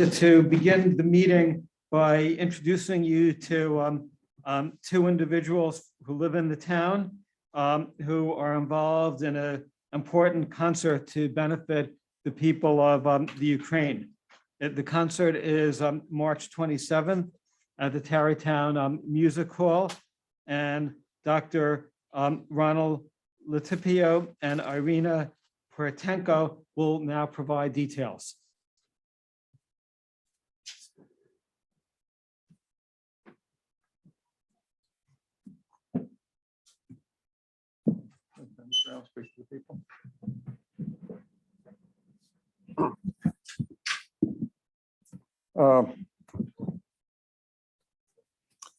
wanted to begin the meeting by introducing you to two individuals who live in the town who are involved in an important concert to benefit the people of the Ukraine. The concert is March 27th at the Tarrytown Music Hall, and Dr. Ronald Litepio and Irena Portenko will now provide details.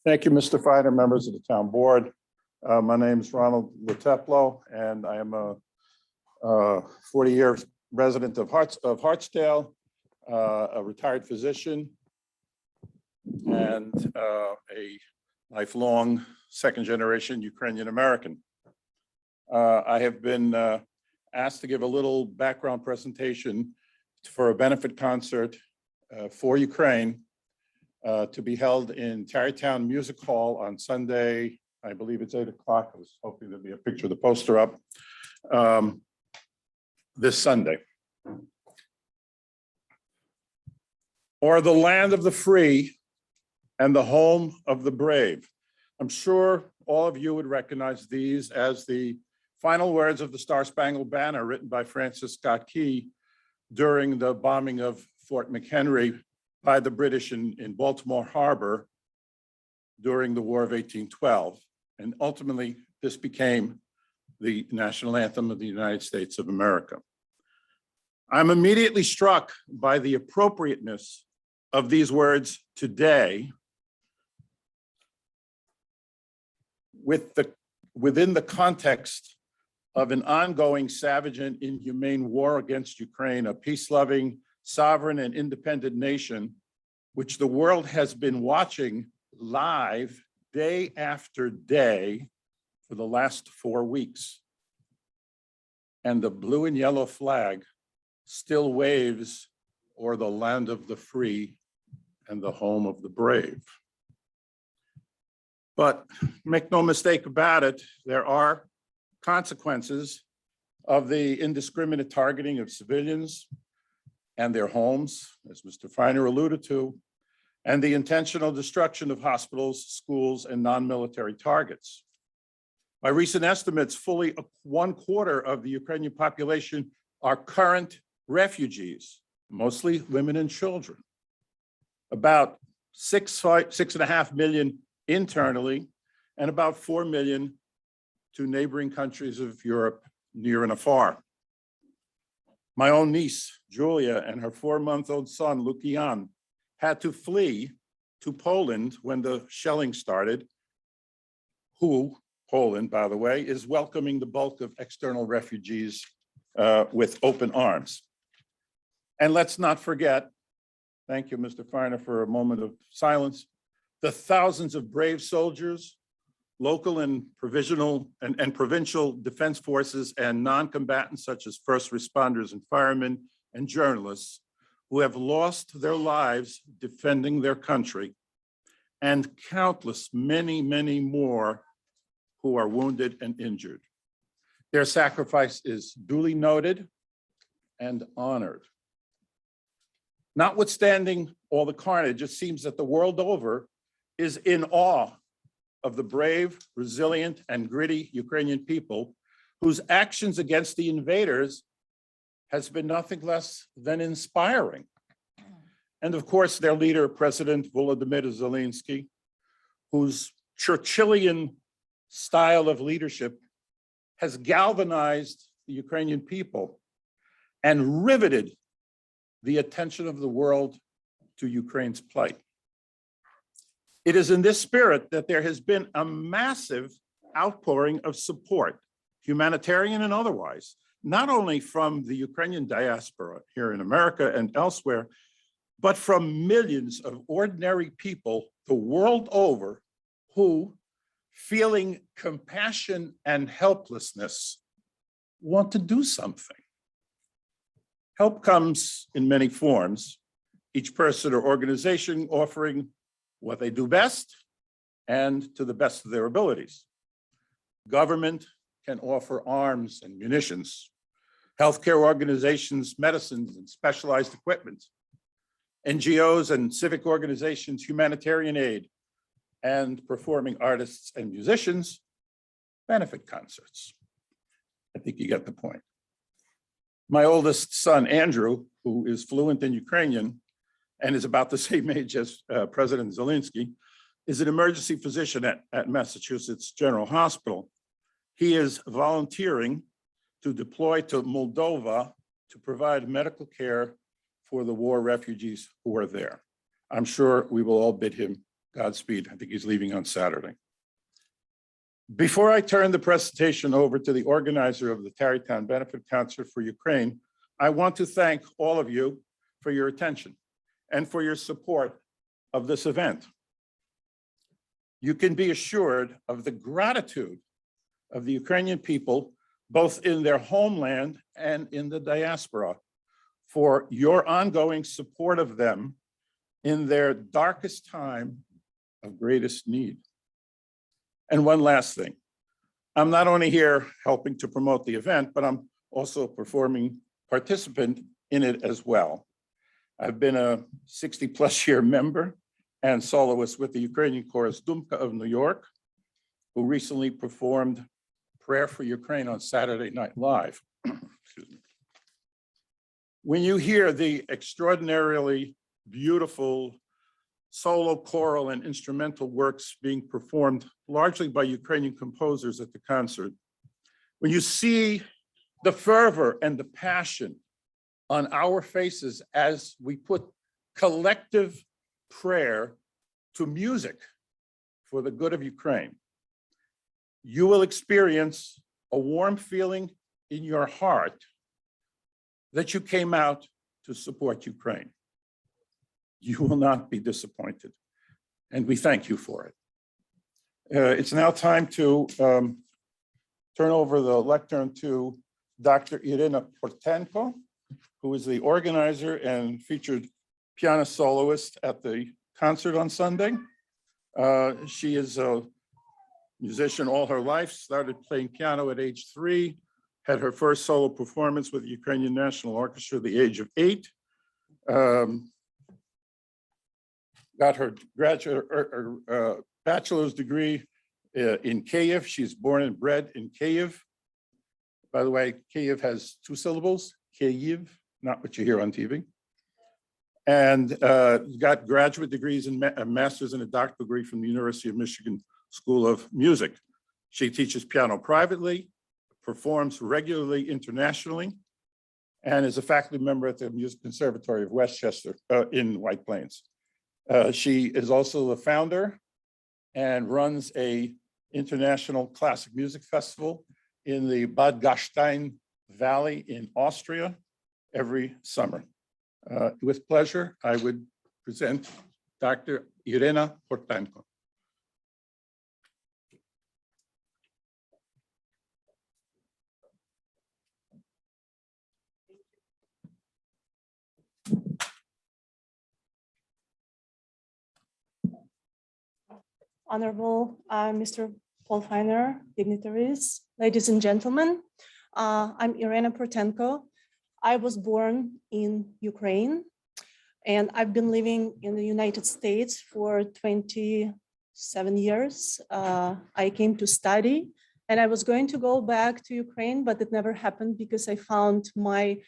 Thank you, Mr. Finer, members of the town board. My name is Ronald Litepio, and I am a 40-year resident of Hartsdale, a retired physician, and a lifelong second-generation Ukrainian American. I have been asked to give a little background presentation for a benefit concert for Ukraine to be held in Tarrytown Music Hall on Sunday. I believe it's 8 o'clock. I was hoping there'd be a picture of the poster up this Sunday. Or the land of the free and the home of the brave. I'm sure all of you would recognize these as the final words of the Star-Spangled Banner written by Francis Scott Key during the bombing of Fort McHenry by the British in Baltimore Harbor during the War of 1812. And ultimately, this became the national anthem of the United States of America. I'm immediately struck by the appropriateness of these words today within the context of an ongoing savage and inhumane war against Ukraine, a peace-loving, sovereign and independent nation, which the world has been watching live day after day for the last 4 weeks. And the blue and yellow flag still waves o'er the land of the free and the home of the brave. But make no mistake about it, there are consequences of the indiscriminate targeting of civilians and their homes, as Mr. Finer alluded to, and the intentional destruction of hospitals, schools, and non-military targets. By recent estimates, fully 1/4 of the Ukrainian population are current refugees, mostly women and children. About 6.5 million internally, and about 4 million to neighboring countries of Europe, near and afar. My own niece, Julia, and her 4-month-old son, Lukian, had to flee to Poland when the shelling started, Poland, by the way, is welcoming the bulk of external refugees with open arms. And let's not forget, thank you, Mr. Finer, for a moment of silence, the thousands of brave soldiers, local and provincial defense forces, and non-combatants such as first responders and firemen and journalists who have lost their lives defending their country, and countless, many, many more who are wounded and injured. Their sacrifice is duly noted and honored. Notwithstanding all the carnage, it seems that the world over is in awe of the brave, resilient, and gritty Ukrainian people whose actions against the invaders has been nothing less than inspiring. And of course, their leader, President Volodymyr Zelensky, whose Churchillian style of leadership has galvanized the Ukrainian people and riveted the attention of the world to Ukraine's plight. It is in this spirit that there has been a massive outpouring of support, humanitarian and otherwise, not only from the Ukrainian diaspora here in America and elsewhere, but from millions of ordinary people the world over who, feeling compassion and helplessness, want to do something. Help comes in many forms, each person or organization offering what they do best and to the best of their abilities. Government can offer arms and munitions, healthcare organizations, medicines and specialized equipment, NGOs and civic organizations, humanitarian aid, and performing artists and musicians, benefit concerts. I think you get the point. My oldest son, Andrew, who is fluent in Ukrainian and is about the same age as President Zelensky, is an emergency physician at Massachusetts General Hospital. He is volunteering to deploy to Moldova to provide medical care for the war refugees who are there. I'm sure we will all bid him Godspeed. I think he's leaving on Saturday. Before I turn the presentation over to the organizer of the Tarrytown Benefit Concert for Ukraine, I want to thank all of you for your attention and for your support of this event. You can be assured of the gratitude of the Ukrainian people, both in their homeland and in the diaspora, for your ongoing support of them in their darkest time of greatest need. And one last thing, I'm not only here helping to promote the event, but I'm also a performing participant in it as well. I've been a 60+ year member and soloist with the Ukrainian chorus Dumka of New York, who recently performed Prayer for Ukraine on Saturday Night Live. Excuse me. When you hear the extraordinarily beautiful solo, choral, and instrumental works being performed largely by Ukrainian composers at the concert, when you see the fervor and the passion on our faces as we put collective prayer to music for the good of Ukraine, you will experience a warm feeling in your heart that you came out to support Ukraine. You will not be disappointed, and we thank you for it. It's now time to turn over the lectern to Dr. Irena Portenko, who is the organizer and featured piano soloist at the concert on Sunday. She is a musician all her life, started playing piano at age 3, had her first solo performance with the Ukrainian National Orchestra at the age of 8. Got her bachelor's degree in Kyiv. She's born and bred in Kyiv. By the way, Kyiv has 2 syllables, Kyiv, not what you hear on TV. And got graduate degrees and a master's and a doctoral degree from the University of Michigan School of Music. She teaches piano privately, performs regularly internationally, and is a faculty member at the Music Conservatory of Westchester in White Plains. She is also the founder and runs a international classic music festival in the Bad Gastein Valley in Austria every summer. With pleasure, I would present Dr. Irena Portenko. Honorable Mr. Paul Feiner, dignitaries, ladies and gentlemen, I'm Irena Portenko. I was born in Ukraine, and I've been living in the United States for 27 years. I came to study, and I was going to go back to Ukraine, but it never happened because I found my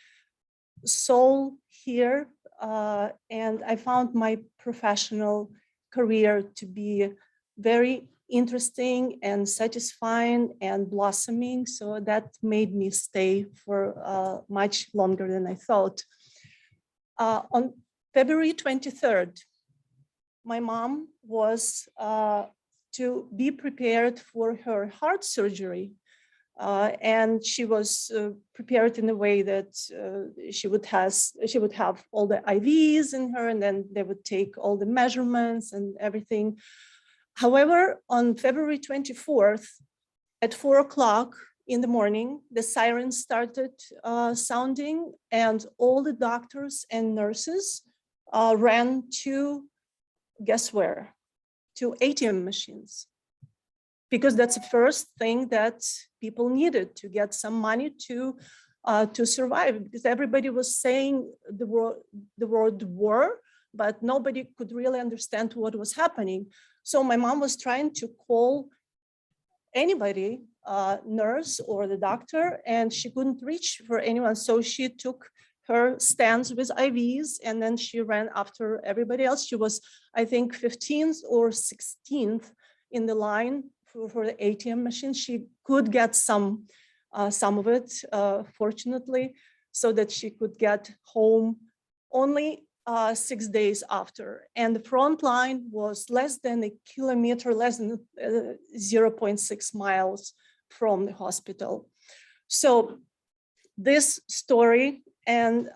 soul here, and I found my professional career to be very interesting and satisfying and blossoming. So that made me stay for much longer than I thought. On February 23rd, my mom was to be prepared for her heart surgery. And she was prepared in a way that she would have all the IVs in her, and then they would take all the measurements and everything. However, on February 24th, at 4 o'clock in the morning, the sirens started sounding, and all the doctors and nurses ran to, guess where? To ATM machines. Because that's the first thing that people needed to get some money to survive. Because everybody was saying the word war, but nobody could really understand what was happening. So my mom was trying to call anybody, nurse or the doctor, and she couldn't reach for anyone. So she took her stands with IVs, and then she ran after everybody else. She was, I think, 15th or 16th in the line for the ATM machine. She could get some of it, fortunately, so that she could get home only 6 days after. And the front line was less than a kilometer, less than 0.6 miles from the hospital. So this story and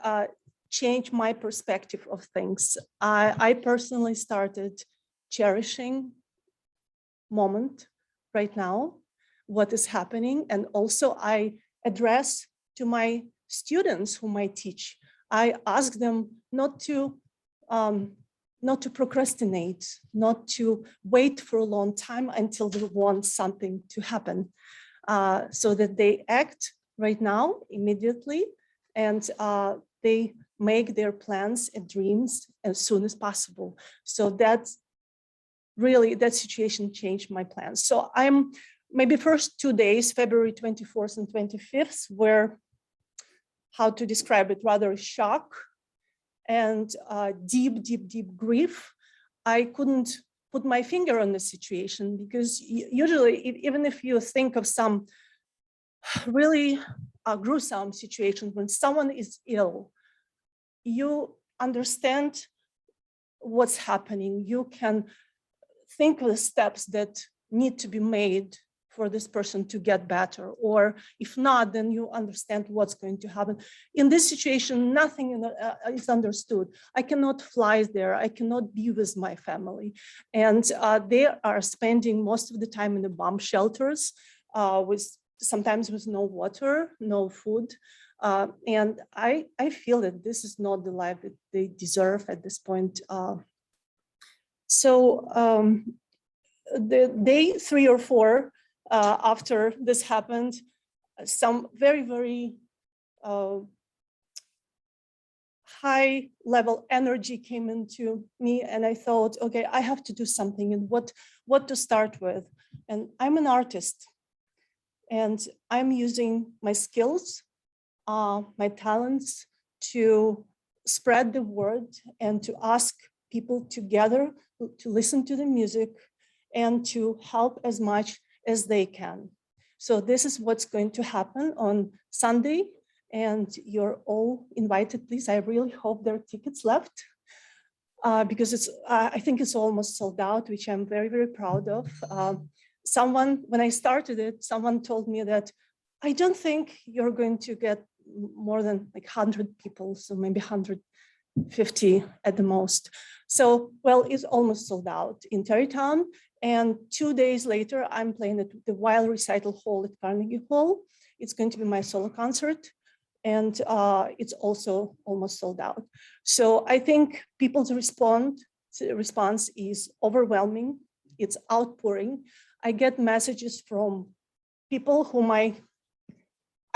changed my perspective of things. I personally started cherishing moment right now, what is happening. And also I address to my students whom I teach. I ask them not to procrastinate, not to wait for a long time until they want something to happen, so that they act right now, immediately, and they make their plans and dreams as soon as possible. So that's really, that situation changed my plans. So I'm maybe first 2 days, February 24th and 25th, were, how to describe it, rather shock and deep grief. I couldn't put my finger on the situation because usually, even if you think of some really gruesome situation, when someone is ill, you understand what's happening. You can think of the steps that need to be made for this person to get better, or if not, then you understand what's going to happen. In this situation, nothing is understood. I cannot fly there. I cannot be with my family. And they are spending most of the time in the bomb shelters, sometimes with no water, no food. And I feel that this is not the life that they deserve at this point. So the day 3 or 4 after this happened, some very high level energy came into me, and I thought, okay, I have to do something, and what to start with. And I'm an artist, and I'm using my skills, my talents to spread the word and to ask people to gather, to listen to the music, and to help as much as they can. So this is what's going to happen on Sunday, and you're all invited, please. I really hope there are tickets left, because I think it's almost sold out, which I'm very proud of. When I started it, someone told me that I don't think you're going to get more than like 100 people, so maybe 150 at the most. So, well, it's almost sold out in Tarrytown. And 2 days later, I'm playing at the Wild Recital Hall at Carnegie Hall. It's going to be my solo concert, and it's also almost sold out. So I think people's response is overwhelming. It's outpouring. I get messages from people whom I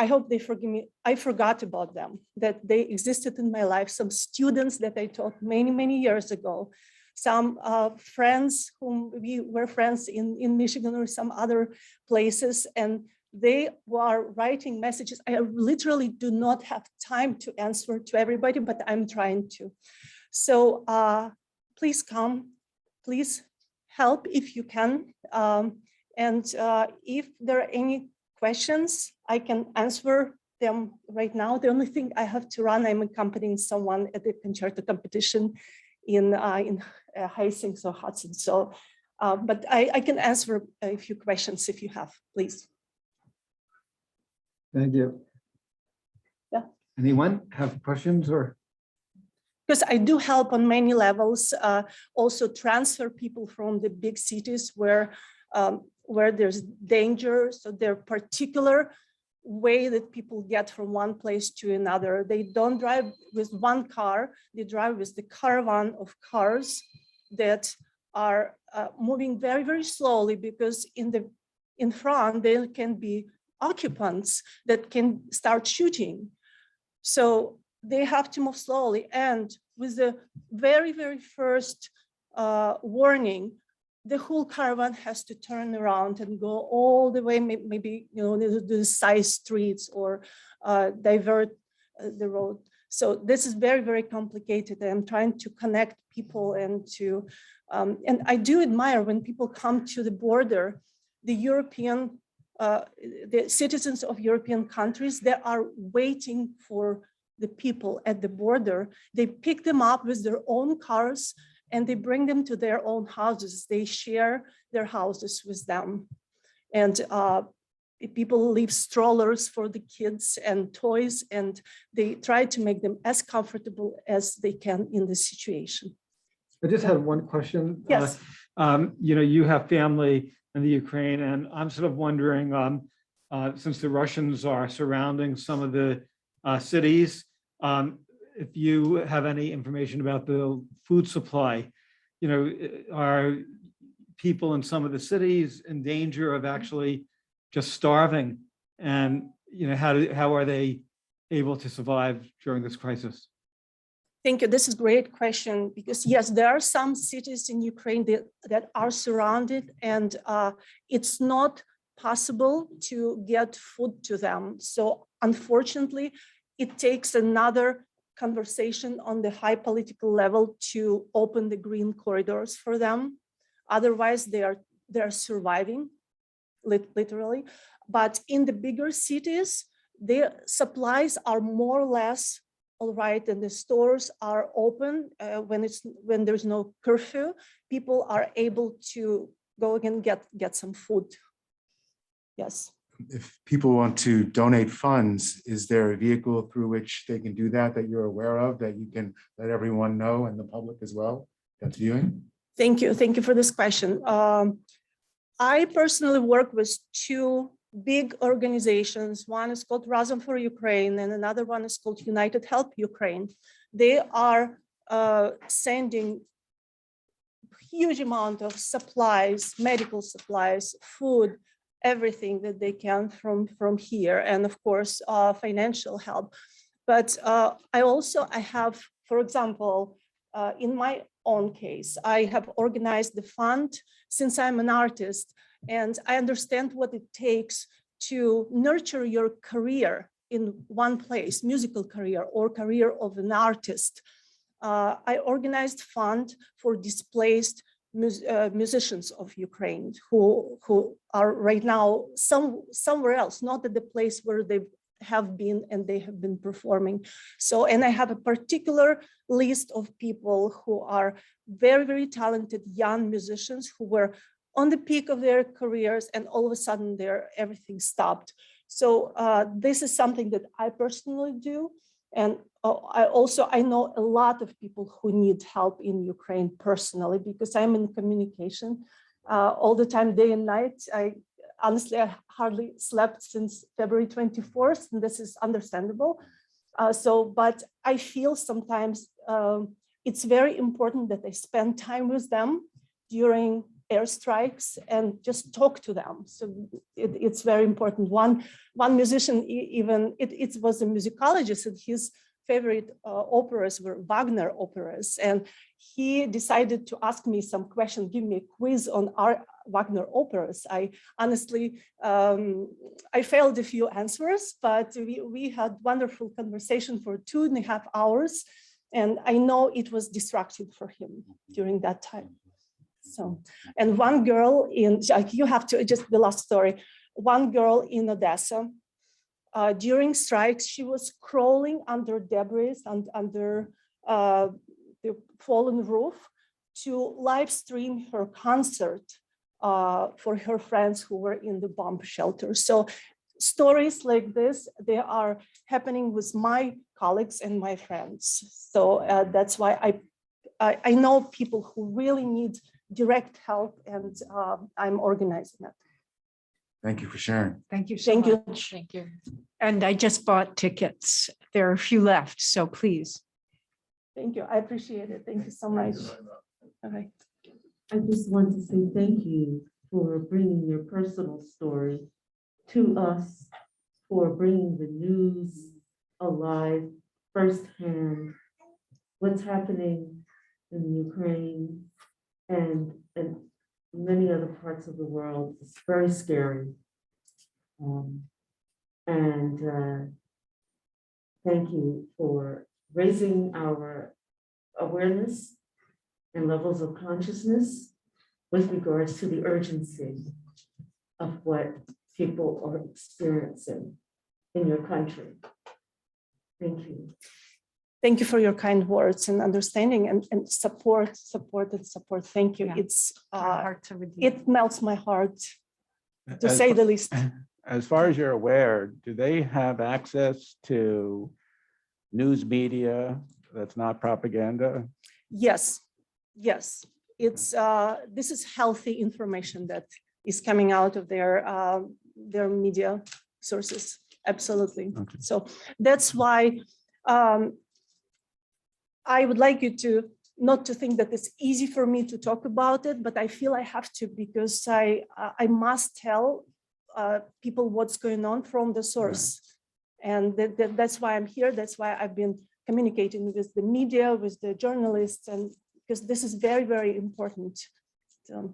hope they forgive me. I forgot about them, that they existed in my life. Some students that I taught many years ago, some friends whom we were friends in Michigan or some other places, and they were writing messages. I literally do not have time to answer to everybody, but I'm trying to. So please come, please help if you can. And if there are any questions, I can answer them right now. The only thing I have to run, I'm accompanying someone at the concerto competition in Hastings or Hudson. So, but I can answer a few questions if you have, please. Thank you. Yeah. Anyone have questions or? Because I do help on many levels, also transfer people from the big cities where there's danger. So they're particular way that people get from one place to another. They don't drive with one car, they drive with the caravan of cars that are moving very, very slowly, because in front there can be occupants that can start shooting. So they have to move slowly. And with the very, very first warning, the whole caravan has to turn around and go all the way, maybe, the side streets, or divert the road. So this is very, very complicated. I'm trying to connect people and I do admire when people come to the border, the citizens of European countries, they are waiting for the people at the border. They pick them up with their own cars and they bring them to their own houses. They share their houses with them. And people leave strollers for the kids and toys, and they try to make them as comfortable as they can in this situation. I just had one question. Yes. You have family in the Ukraine, and I'm sort of wondering, since the Russians are surrounding some of the cities, if you have any information about the food supply. Are people in some of the cities in danger of actually just starving? And how are they able to survive during this crisis? Thank you. This is a great question, because yes, there are some cities in Ukraine that are surrounded, and it's not possible to get food to them. So unfortunately, it takes another conversation on the high political level to open the green corridors for them. Otherwise, they're surviving, literally. But in the bigger cities, the supplies are more or less all right, and the stores are open when there's no curfew. People are able to go and get some food. Yes. If people want to donate funds, is there a vehicle through which they can do that you're aware of, that you can let everyone know, and the public as well that's viewing? Thank you for this question. I personally work with two big organizations. One is called Razom for Ukraine, and another one is called United Help Ukraine. They are sending huge amount of supplies, medical supplies, food, everything that they can from here, and of course financial help. But I have, for example, in my own case, I have organized the fund since I'm an artist, and I understand what it takes to nurture your career in one place, musical career or career of an artist. I organized fund for displaced musicians of Ukraine who are right now somewhere else, not at the place where they have been and they have been performing. So, and I have a particular list of people who are very, very talented young musicians who were on the peak of their careers, and all of a sudden everything stopped. So this is something that I personally do. And I know a lot of people who need help in Ukraine personally, because I'm in communication all the time, day and night. Honestly, I hardly slept since February 24th, and this is understandable. But I feel sometimes it's very important that I spend time with them during airstrikes and just talk to them. So it's very important. One musician, even it was a musicologist, and his favorite operas were Wagner operas, and he decided to ask me some questions, give me a quiz on our Wagner operas. I honestly, I failed a few answers, but we had wonderful conversation for 2.5 hours, and I know it was destructive for him during that time. So, and one girl you have to, just the last story, one girl in Odessa, during strikes, she was crawling under debris and under the fallen roof to live stream her concert for her friends who were in the bomb shelter. So stories like this, they are happening with my colleagues and my friends. So that's why I know people who really need direct help, and I'm organizing it. Thank you for sharing. Thank you so Thank you. much. Thank you. And I just bought tickets. There are a few left, so please. Thank you. I appreciate it. Thank you so much. All right. I just want to say thank you for bringing your personal story to us, for bringing the news alive firsthand, what's happening in Ukraine and many other parts of the world. It's very scary. Thank you for raising our awareness and levels of consciousness with regards to the urgency of what people are experiencing in your country. Thank you. Thank you for your kind words and understanding and support. Thank you. Yeah. It's Our hearts are with you. it melts my heart, to As say fa- the least. As far as you're aware, do they have access to news media that's not propaganda? Yes, yes. It's this is healthy information that is coming out of their media sources. Absolutely. Okay. So that's why I would like you to not to think that it's easy for me to talk about it, but I feel I have to because I must tell people what's going on from the source. And that's why I'm here. That's why I've been communicating with the media, with the journalists, and because this is very, very important. So,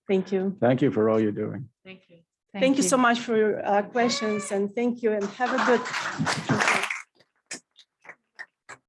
thank you. Thank you for all you're doing. Thank you. Thank you so much for your questions, and thank you, and have a good